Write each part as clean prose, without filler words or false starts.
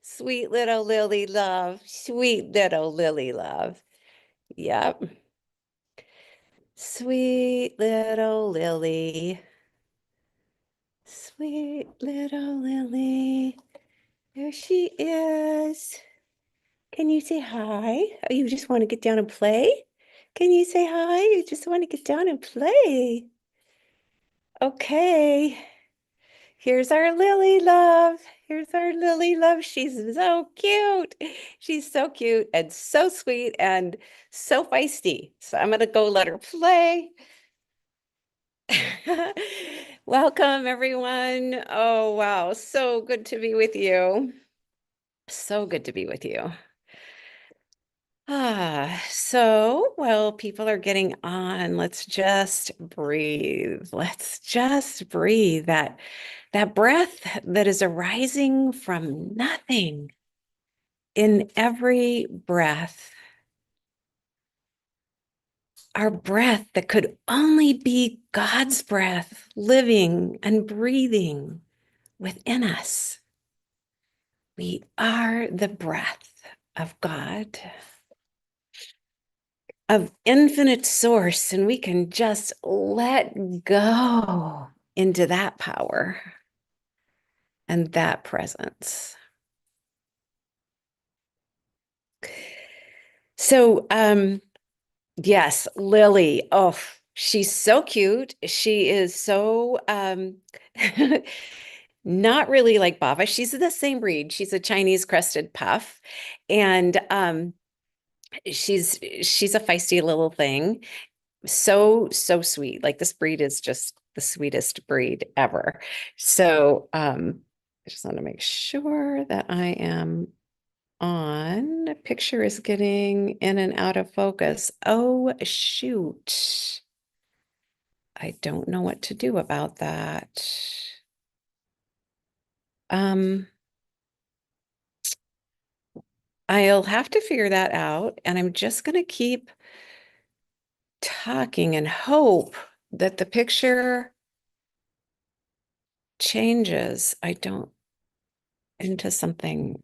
Sweet little Lily love. Sweet little Lily love. Yep. Sweet little Lily. Sweet little Lily. There she is. Can you say hi? Oh, you just want to get down and play? Can you say hi? You just want to get down and play. Okay. Here's our Lily love. Here's our Lily love. She's so cute. She's so cute and so sweet and so feisty. So I'm going to go let her play. Welcome, everyone. Oh, wow. So good to be with you. So good to be with you. Well, people are getting on. Let's just breathe. Let's just breathe. That breath that is arising from nothing. In every breath, our breath that could only be God's breath living and breathing within us. We are the breath of God, of infinite source, and we can just let go into that power and that presence. So, yes, Lily. Oh, she's so cute. She is so not really like Bava. She's the same breed. She's a Chinese crested puff, and she's a feisty little thing. So sweet. Like this breed is just the sweetest breed ever. So I just want to make sure that I am on. The picture is getting in and out of focus. Oh, shoot. I don't know what to do about that. Um, I'll have to figure that out, and I'm just going to keep talking and hope that the picture changes. I don't into something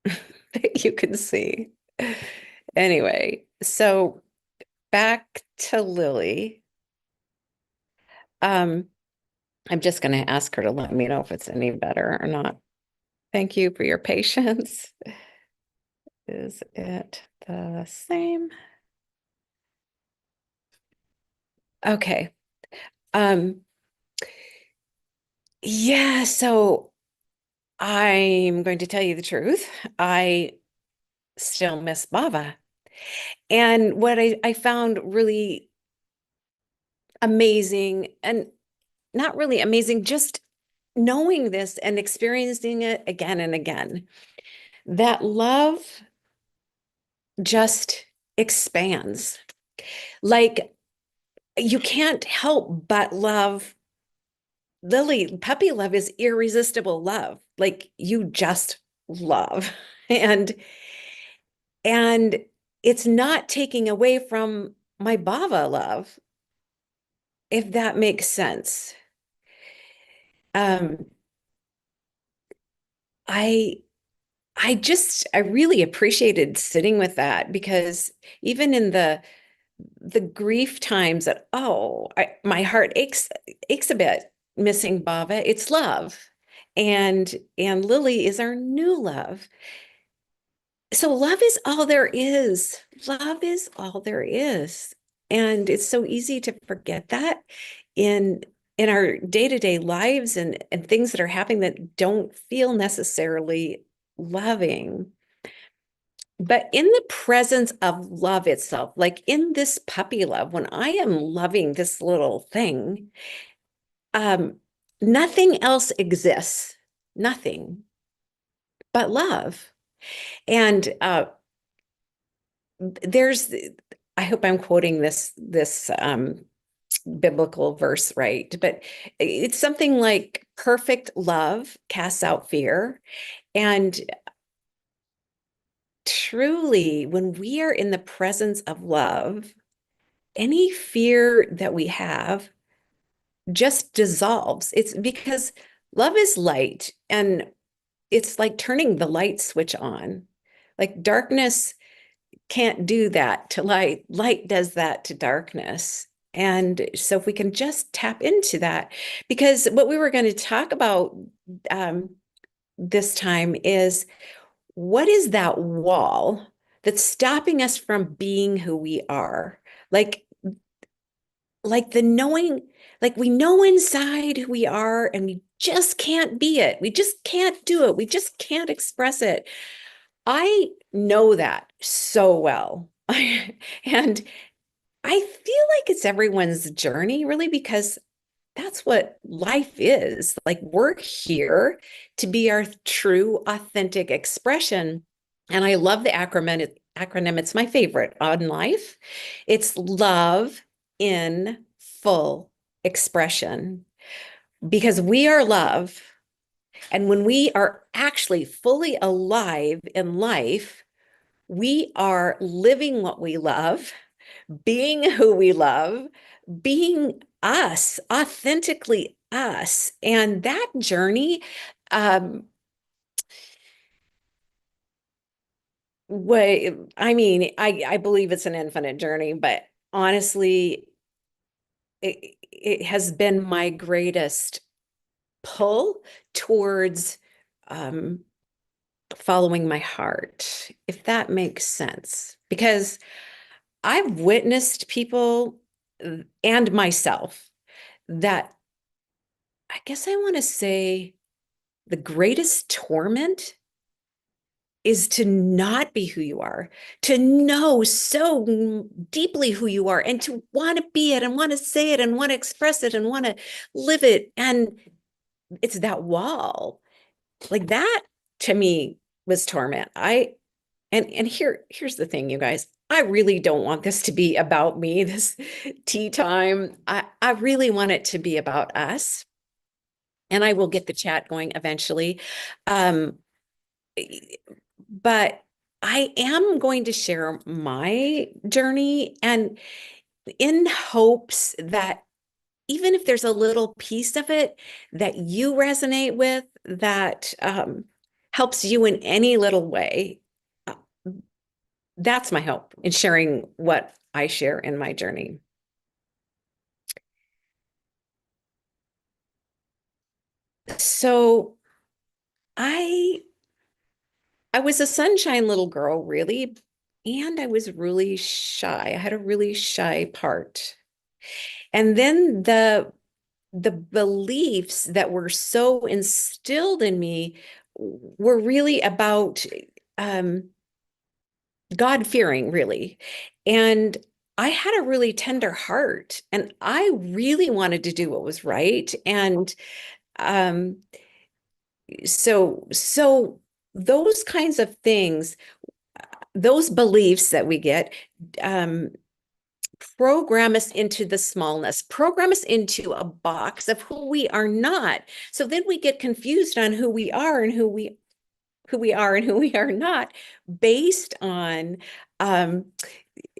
that you can see. Anyway, so back to Lily. Um, I'm just going to ask her to let me know if it's any better or not. Thank you for your patience. Is it the same? Okay. Um, yeah, so I'm going to tell you the truth. I still miss Bava. And what I found really amazing, and not really amazing, just knowing this and experiencing it again and again, that love just expands. Like you can't help but love. Lily, puppy love is irresistible love. Like you just love. And and it's not taking away from my Bava love, if that makes sense. Um, I I really appreciated sitting with that because even in the grief times that my heart aches a bit missing Bava, it's love. And Lily is our new love. So love is all there is. Love is all there is. And it's so easy to forget that in in our day-to-day lives and things that are happening that don't feel necessarily loving. But in the presence of love itself, like in this puppy love, when I am loving this little thing, um, nothing else exists, nothing but love. And there's, I hope I'm quoting this biblical verse right, but it's something like perfect love casts out fear. And truly, when we are in the presence of love, any fear that we have just dissolves. It's because love is light, and it's like turning the light switch on. Like darkness can't do that to light. Light does that to darkness. And so if we can just tap into that, because what we were going to talk about um, this time is what is that wall that's stopping us from being who we are? Like, like the knowing, like we know inside who we are and we just can't be it. We just can't do it. We just can't express it. I know that so well. And I feel like it's everyone's journey, really, because that's what life is. Like we're here to be our true, authentic expression. And I love the acronym. It's my favorite on life. It's love in full expression because we are love. And when we are actually fully alive in life, we are living what we love, being who we love, being us, authentically us. And that journey, um, what I mean, I believe it's an infinite journey, but honestly, it has been my greatest pull towards um, following my heart, if that makes sense. Because I've witnessed people and myself that I guess I want to say the greatest torment is to not be who you are, to know so deeply who you are, and to want to be it and want to say it and want to express it and want to live it. And it's that wall. Like that to me was torment. And here's the thing, you guys. I really don't want this to be about me, this tea time. I really want it to be about us. And I will get the chat going eventually. Um, but I am going to share my journey and in hopes that even if there's a little piece of it that you resonate with, that helps you in any little way, uh, that's my hope in sharing what I share in my journey. So I I was a sunshine little girl, really, and I was really shy. I had a really shy part. And then the beliefs that were so instilled in me were really about God fearing, really. And I had a really tender heart, and I really wanted to do what was right. And um, so those kinds of things, those beliefs that we get, um, program us into the smallness, program us into a box of who we are not. So then we get confused on who we are and who we are and who we are not based on um,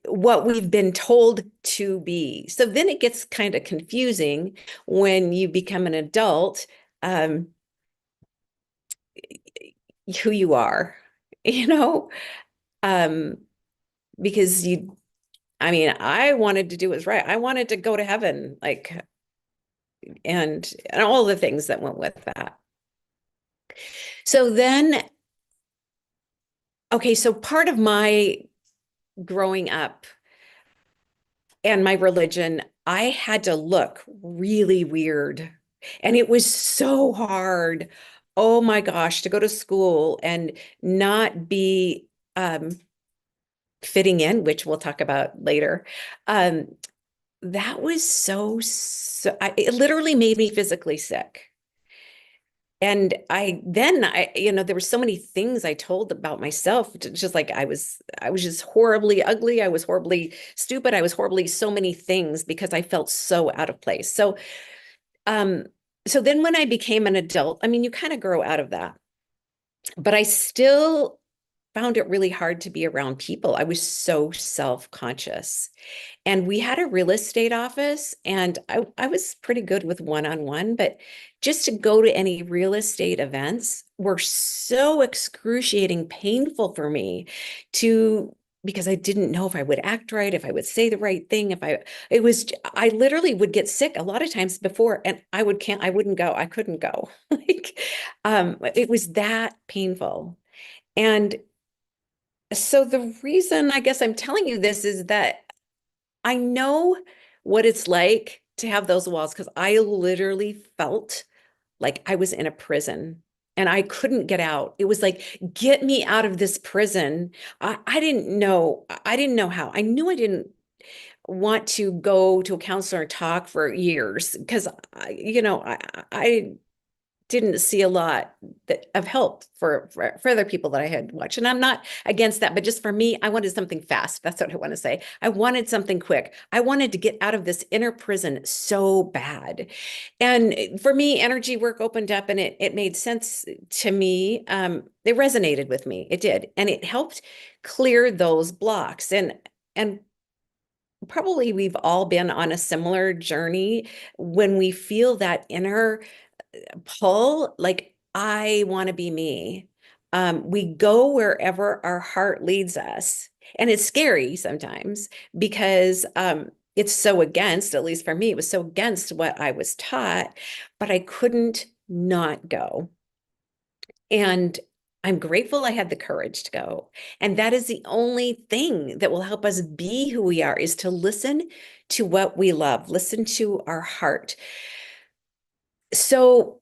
what we've been told to be. So then it gets kind of confusing when you become an adult, um, who you are, you know, um, because I mean, I wanted to do what's right. I wanted to go to heaven, like, and all the things that went with that. So then, okay, so part of my growing up and my religion, I had to look really weird. And it was so hard. Oh my gosh, to go to school and not be fitting in, which we'll talk about later. Um, that was it literally made me physically sick. And there were so many things I told about myself, just like I was just horribly ugly. I was horribly stupid. I was horribly so many things because I felt so out of place. Um, so then when I became an adult, I mean, you kind of grow out of that, but I still found it really hard to be around people. I was so self-conscious. And we had a real estate office, and I was pretty good with one-on-one, but just to go to any real estate events were so excruciating painful for me to because I didn't know if I would act right, if I would say the right thing, if I it was I literally would get sick a lot of times before, and I wouldn't go. I couldn't go. Like it was that painful. And so the reason I guess I'm telling you this is that I know what it's like to have those walls because I literally felt like I was in a prison and I couldn't get out. It was like, get me out of this prison. I didn't know. I didn't know how. I knew I didn't want to go to a counselor and talk for years because I didn't see a lot of help for other people that I had watched. And I'm not against that, but just for me, I wanted something fast. That's what I want to say. I wanted something quick. I wanted to get out of this inner prison so bad. And for me, energy work opened up and it made sense to me. It resonated with me. It did. And it helped clear those blocks. And probably we've all been on a similar journey when we feel that inner pull, like I want to be me. We go wherever our heart leads us. And it's scary sometimes because it's so against, at least for me, it was so against what I was taught, but I couldn't not go. And I'm grateful I had the courage to go. And that is the only thing that will help us be who we are is to listen to what we love, listen to our heart. So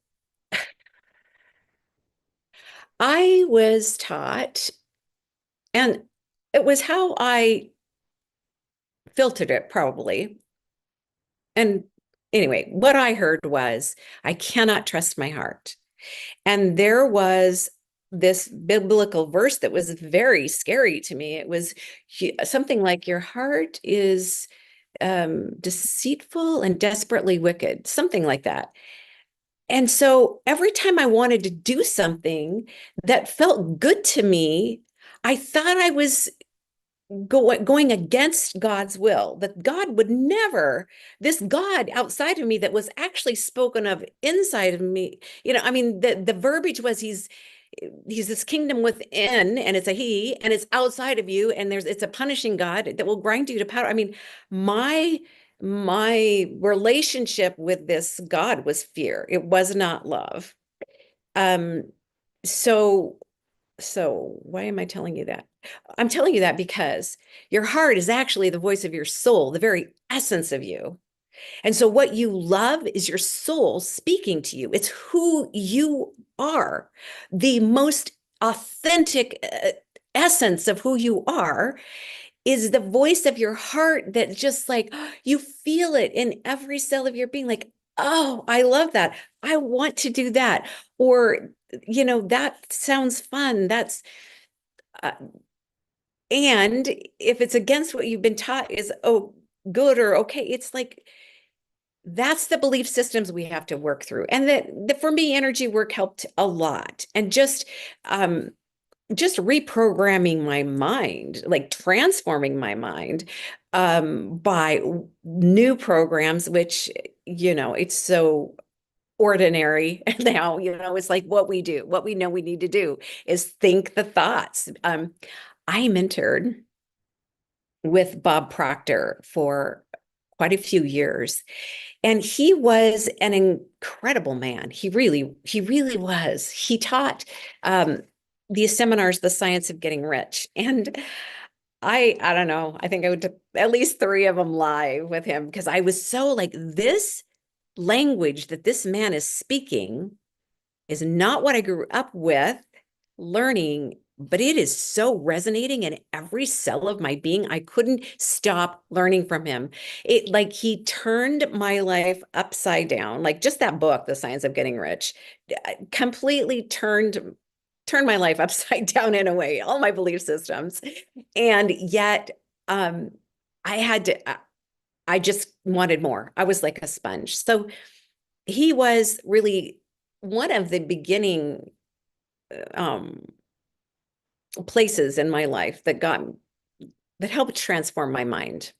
I was taught, and it was how I filtered it probably. And anyway, what I heard was, I cannot trust my heart. And there was this biblical verse that was very scary to me. It was something like, your heart is deceitful and desperately wicked, something like that. And so every time I wanted to do something that felt good to me, I thought I was going against God's will, that God would never, this God outside of me that was actually spoken of inside of me, I mean, the verbiage was he's this kingdom within, and it's a he, and it's outside of you, and it's a punishing God that will grind you to powder. I mean, my relationship with this God was fear. It was not love. Um, so so why am I telling you that? I'm telling you that because your heart is actually the voice of your soul, the very essence of you. And so what you love is your soul speaking to you. It's who you are. The most authentic essence of who you are is the voice of your heart that just like you feel it in every cell of your being, like, oh, I love that. I want to do that. Or, that sounds fun. Uh, and if it's against what you've been taught is, oh, good or okay, it's like, that's the belief systems we have to work through. And that for me, energy work helped a lot. And just reprogramming my mind, like transforming my mind by new programs, which, it's so ordinary now, it's like what we do, what we know we need to do is think the thoughts. I mentored with Bob Proctor for quite a few years. And he was an incredible man. He really was. He taught these seminars, The Science of Getting Rich. And I don't know, I think I would do at least 3 of them live with him because I was so like, this language that this man is speaking is not what I grew up with learning, but it is so resonating in every cell of my being. I couldn't stop learning from him. It like he turned my life upside down. Like just that book, The Science of Getting Rich, completely turned my life upside down in a way, all my belief systems. And yet I had to I just wanted more. I was like a sponge. So he was really one of the beginning um places in my life that helped transform my mind.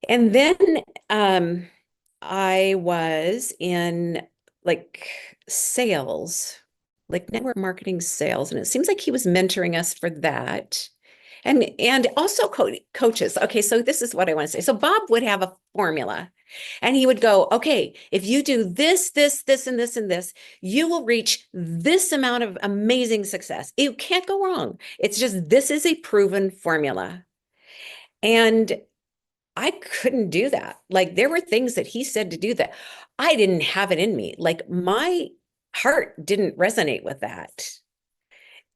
And then um, I was in like sales, like network marketing sales, and it seems like he was mentoring us for that. And also coaches. Okay, so this is what I want to say. So Bob would have a formula, and he would go, okay, if you do this, this, this, and this, and this, you will reach this amount of amazing success. You can't go wrong. It's just this is a proven formula. And I couldn't do that. Like there were things that he said to do that I didn't have it in me. Like my heart didn't resonate with that.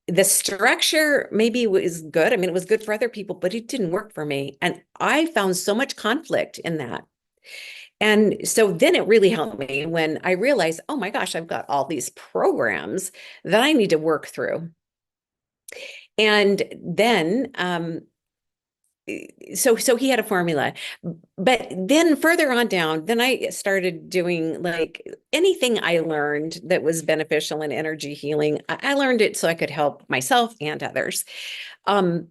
The structure maybe was good. I mean, it was good for other people, but it didn't work for me. And I found so much conflict in that. And so then it really helped me when I realized, oh my gosh, I've got all these programs that I need to work through. And then so he had a formula, but then further on down, then I started doing like anything I learned that was beneficial in energy healing. I learned it so I could help myself and others. um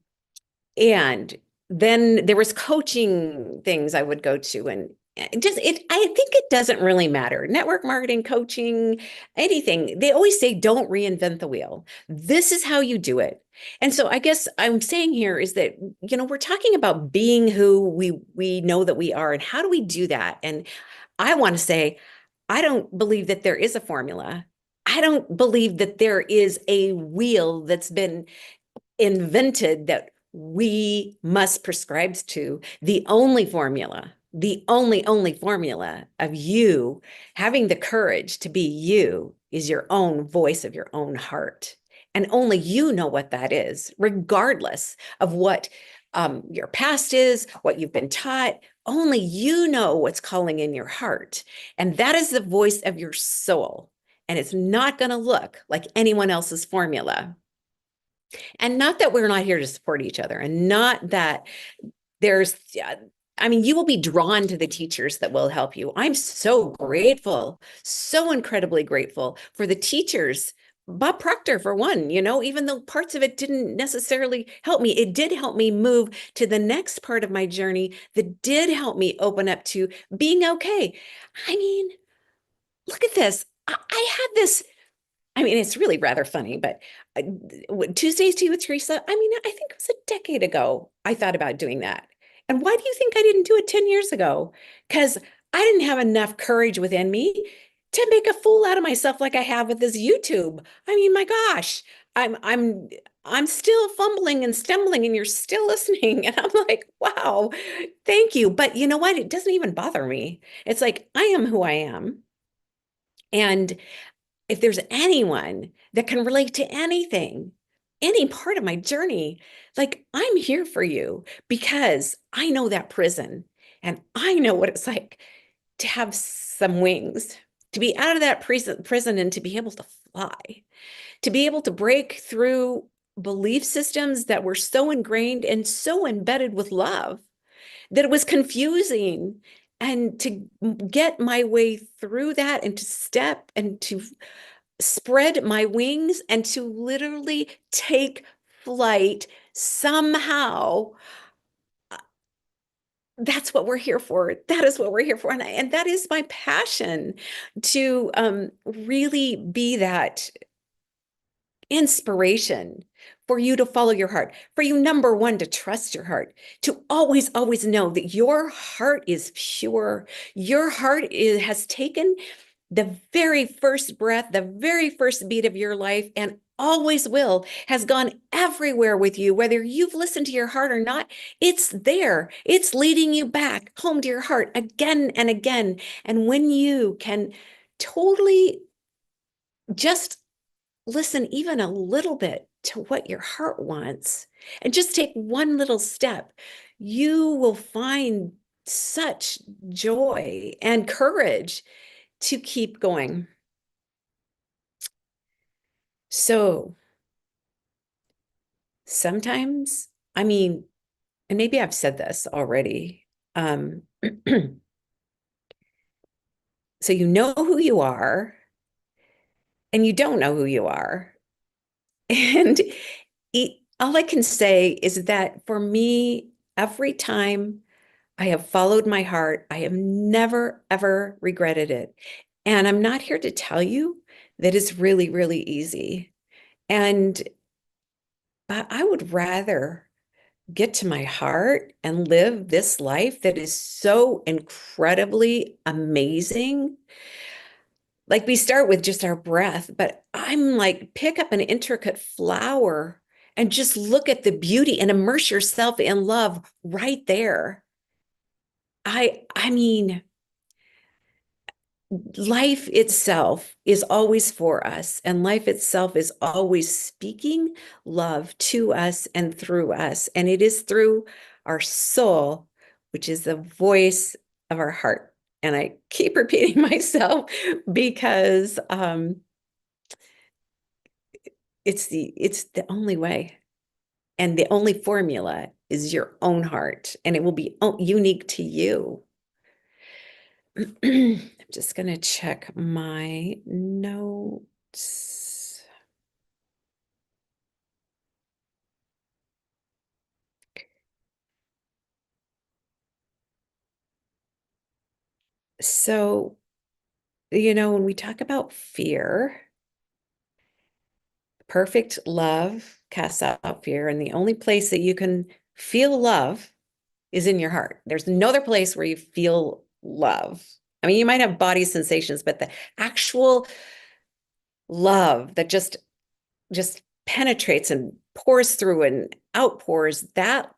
and then there was coaching things I would go to, and just it I think it doesn't really matter. Network marketing, coaching, anything. They always say don't reinvent the wheel. This is how you do it. And so I guess I'm saying here is that, we're talking about being who we know that we are, and how do we do that? And I want to say, I don't believe that there is a formula. I don't believe that there is a wheel that's been invented that we must prescribe to. The only formula of you having the courage to be you is your own voice of your own heart. And only you know what that is, regardless of what your past is, what you've been taught. Only you know what's calling in your heart. And that is the voice of your soul. And it's not going to look like anyone else's formula. And not that we're not here to support each other, and not that there's, I mean, you will be drawn to the teachers that will help you. I'm so grateful, so incredibly grateful for the teachers. Bob Proctor, for one, even though parts of it didn't necessarily help me, it did help me move to the next part of my journey that did help me open up to being okay. I mean, look at this. I had this. I mean, it's really rather funny, but Tuesdays Tea with Theresa, I mean, I think it was a decade ago I thought about doing that. And why do you think I didn't do it 10 years ago? Because I didn't have enough courage within me to make a fool out of myself like I have with this YouTube. I mean, my gosh, I'm I'm I'm still fumbling and stumbling and you're still listening. And I'm like, wow, thank you. But you know what? It doesn't even bother me. It's like I am who I am. And if there's anyone that can relate to anything, any part of my journey, like I'm here for you because I know that prison and I know what it's like to have some wings, to be out of that prison and to be able to fly, to be able to break through belief systems that were so ingrained and so embedded with love that it was confusing, and to get my way through that and to step and to spread my wings and to literally take flight somehow. That's what we're here for. That is what we're here for. And that is my passion, to really be that inspiration for you to follow your heart, for you, number one, to trust your heart, to always, always know that your heart is pure. Your heart has taken the very first breath, the very first beat of your life, and always will, has gone everywhere with you. Whether you've listened to your heart or not, it's there. It's leading you back home to your heart again and again. And when you can totally just listen even a little bit to what your heart wants and just take one little step, you will find such joy and courage to keep going. So sometimes, I mean, and maybe I've said this already. So you know who you are, and you don't know who you are. And all I can say is that for me, every time I have followed my heart, I have never, ever regretted it. And I'm not here to tell you that it's really, really easy. And but I would rather get to my heart and live this life that is so incredibly amazing. Like we start with just our breath, but I'm like, pick up an intricate flower and just look at the beauty and immerse yourself in love right there. I mean, life itself is always for us, and life itself is always speaking love to us and through us. And it is through our soul, which is the voice of our heart. And I keep repeating myself because it's the only way. And the only formula is your own heart, and it will be unique to you. I'm just going to check my notes. So, when we talk about fear, perfect love casts out fear. And the only place that you can feel love is in your heart. There's no other place where you feel love. I mean, you might have body sensations, but the actual love that just penetrates and pours through and outpours, that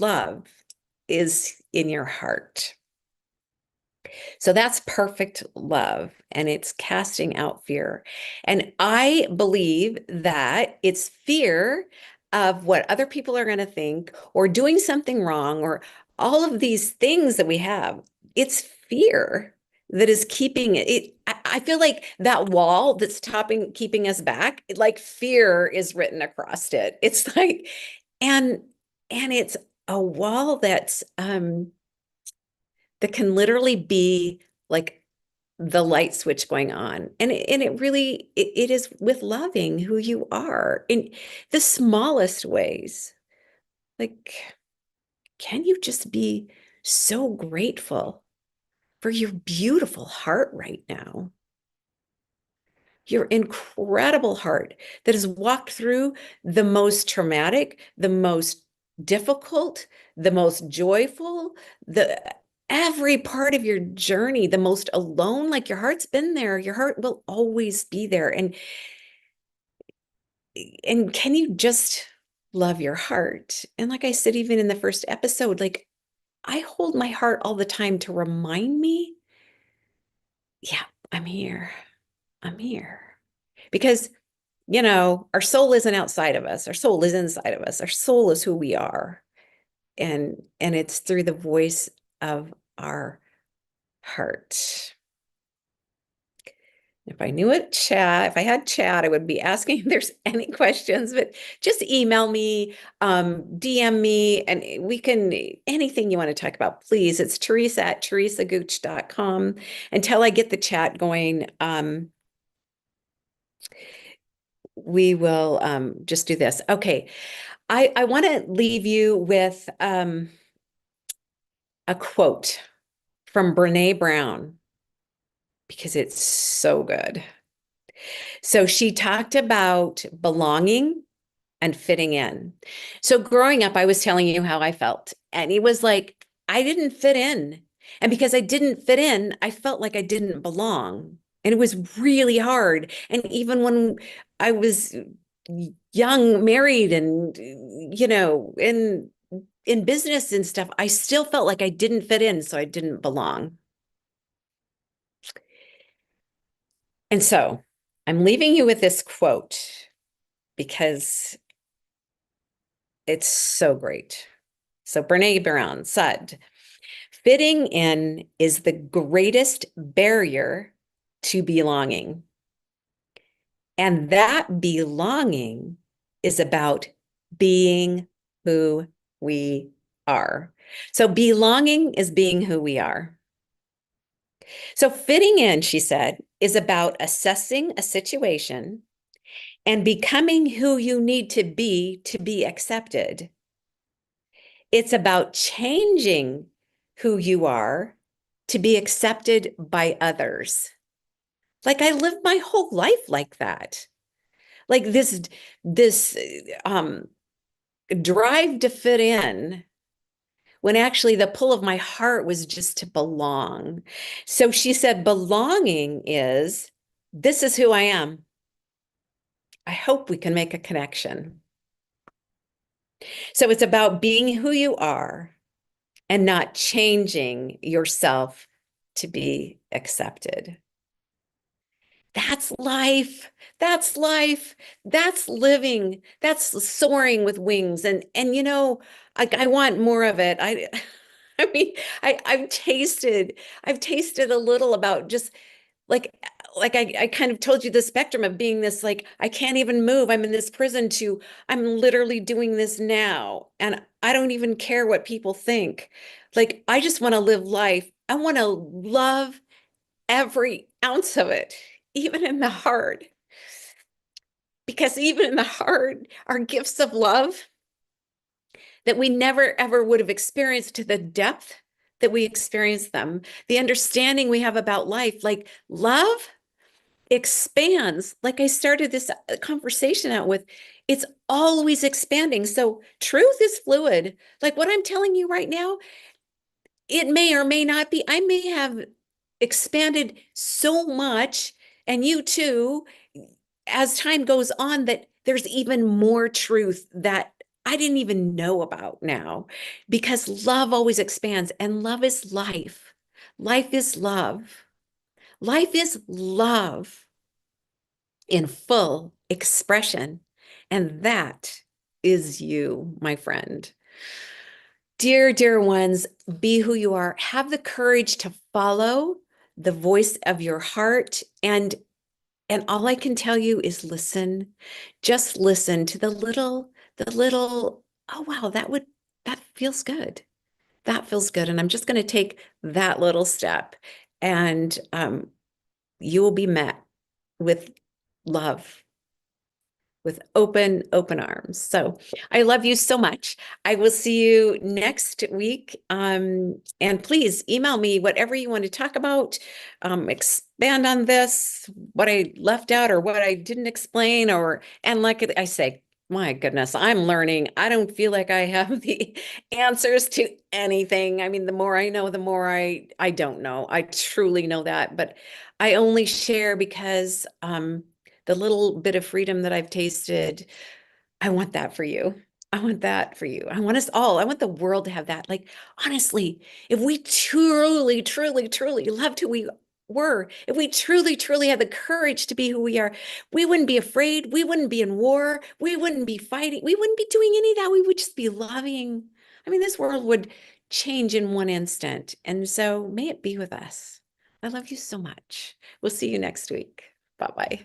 love is in your heart. So that's perfect love, and it's casting out fear. And I believe that it's fear of what other people are going to think or doing something wrong or all of these things that we have. It's fear that is keeping it. I feel like that wall that's keeping us back, like fear is written across it. It's like, and it's a wall that can literally be like the light switch going on. And it really it is with loving who you are in the smallest ways. Like, can you just be so grateful for your beautiful heart right now? Your incredible heart that has walked through the most traumatic, the most difficult, the most joyful, the every part of your journey, the most alone. Like, your heart's been there. Your heart will always be there. And can you just love your heart? And like I said, even in the first episode, like, I hold my heart all the time to remind me, yeah, I'm here. I'm here. Because our soul isn't outside of us. Our soul is inside of us. Our soul is who we are. And it's through the voice of our heart. If I knew it, if I had chat, I would be asking if there's any questions, but just email me, DM me, and we can, anything you want to talk about, please. It's Theresa at theresagooch.com. Until I get the chat going, we will just do this. Okay. I want to leave you with a quote from Brene Brown because it's so good. So she talked about belonging and fitting in. So growing up, I was telling you how I felt, and it was like I didn't fit in. And because I didn't fit in, I felt like I didn't belong. And it was really hard. And even when I was young, married, and in business and stuff, I still felt like I didn't fit in, so I didn't belong. And so I'm leaving you with this quote because it's so great. So Brene Brown said, fitting in is the greatest barrier to belonging. And that belonging is about being who we are. So belonging is being who we are. So fitting in, she said, is about assessing a situation and becoming who you need to be accepted. It's about changing who you are to be accepted by others. Like I lived my whole life like that. Like this drive to fit in when actually the pull of my heart was just to belong. So she said, belonging is this is who I am. I hope we can make a connection. So it's about being who you are and not changing yourself to be accepted. That's life. That's life. That's living. That's soaring with wings. And I want more of it. I mean, I've tasted a little about just like I kind of told you the spectrum of being this like I can't even move. I'm in this prison to I'm literally doing this now. And I don't even care what people think. Like I just want to live life. I want to love every ounce of it, even in the hard. Because even in the hard are gifts of love that we never ever would have experienced to the depth that we experience them. The understanding we have about life, like love expands. Like I started this conversation out with, it's always expanding. So truth is fluid. Like what I'm telling you right now, it may or may not be. I may have expanded so much, and you too, as time goes on, that there's even more truth that I didn't even know about now because love always expands and love is life. Life is love. Life is love in full expression. And that is you, my friend. Dear, dear ones, be who you are. Have the courage to follow the voice of your heart. And all I can tell you is listen. Just listen to the little, oh wow, that feels good. That feels good. And I'm just going to take that little step. And you will be met with love, with open arms. So I love you so much. I will see you next week. And please email me whatever you want to talk about, expand on this, what I left out or what I didn't explain, and like I say, my goodness, I'm learning. I don't feel like I have the answers to anything. I mean, the more I know, the more I don't know. I truly know that, but I only share because the little bit of freedom that I've tasted, I want that for you. I want that for you. I want us all. I want the world to have that. Like, honestly, if we truly, truly, truly loved who we were, if we truly, truly had the courage to be who we are, we wouldn't be afraid. We wouldn't be in war. We wouldn't be fighting. We wouldn't be doing any of that. We would just be loving. I mean, this world would change in one instant. And so may it be with us. I love you so much. We'll see you next week. Bye-bye.